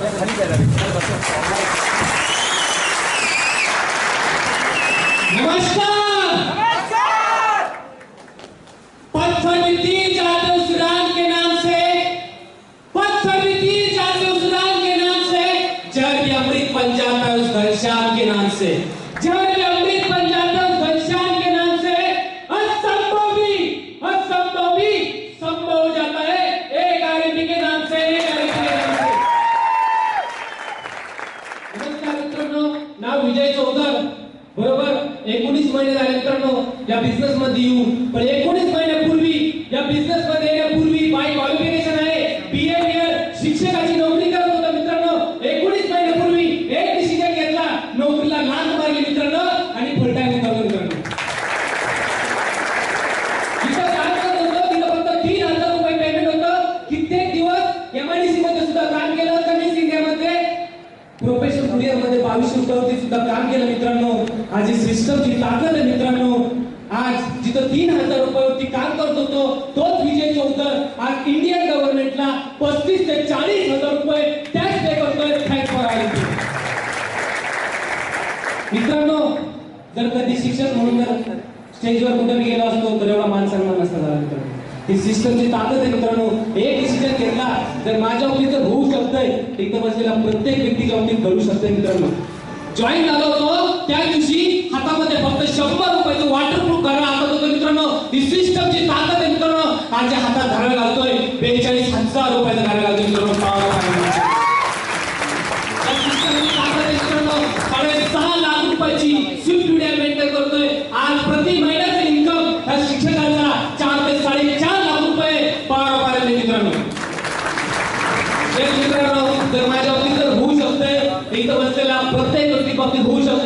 पत्थर जाते उस राम के नाम से, पत्थर जाते उस राम के नाम से, जल भी अमृत बन जाता है उस घनश्याम के नाम से, जल भी अमृत बन जाता है उस घनश्याम के नाम से। असंभव भी संभव हो जाता है एक आरएमपी के नाम से, एक आरएमपी के नाम से। नमस्कार मित्रांनो, नाव विजय चौधर, बरोबर 19 महिने झाले मित्रांनो या बिझनेस मध्ये येऊ, पण 19 महिन्यापूर्वी या बिझनेस मध्ये येण्यापूर्वी बाय क्वालिफिकेशन आहे बीएड शिक्षकाची नोकरी करत होता मित्रांनो। 19 महिन्यापूर्वी एक डिसिजन घेतला, नोकरीला लाथ मारली मित्रांनो आणि फुल टाइम उतरलो मित्रांनो। जिथं काम करत होतो तिथं फक्त 3000 रुपये पेमेंट होतं। कित्येक दिवस एमआयडीसी मध्ये सुद्धा काम केलं, कमिंग इंडियामध्ये प्रोफेशनल कुरिअर मध्ये 2200 रुपयावरती सुद्धा काम केलं मित्रांनो। आज ही सिस्टमची ताकद आहे मित्रांनो। आज जिथं 3000 रुपयावरती काम करत होतो तोच विजय चौधर आज इंडियन गव्हर्नमेंटला 35 ते 40,000 रुपये टॅक्स पे करतोय। थँक्स फॉर आयटी मित्रांनो। जर कधी शिक्षक म्हणून जर स्टेजवर कुठे गेलो असतो तर एवढा मान सन्मान नसता झाला मित्रांनो। ही सिस्टमची ताकद आहे मित्रांनो। एक डिसिजन घेतला जर माझ्या बाबतीत जर होऊ शकतंय, इथं बसलेला प्रत्येक व्यक्तीच्या बाबतीत घडू शकतंय मित्रांनो। जॉईन झालो होतो त्या दिवशी हातामध्ये फक्त 100 रुपयाचं वॉटरप्रूफ घड्याळ हातात होतं मित्रांनो। ही सिस्टमची ताकद आहे मित्रांनो। आज हातात घड्याळ घालतोय 42,000 रुपयाचं घड्याळ घालतोय मित्रांनो। 6 लाख रुपयाची स्विफ्ट डिझायर मेंटेन करतोय। आज प्रति महिन्याचं इन्कम ह्या शिक्षकांचा 4 ते 4.5 लाख रुपये पार मित्रांनो। मित्रांनो जर माझ्या बाबतीत जर होऊ शकतंय, इथं बसलेला प्रत्येक व्यक्ती बाबतीत होऊ शकतं।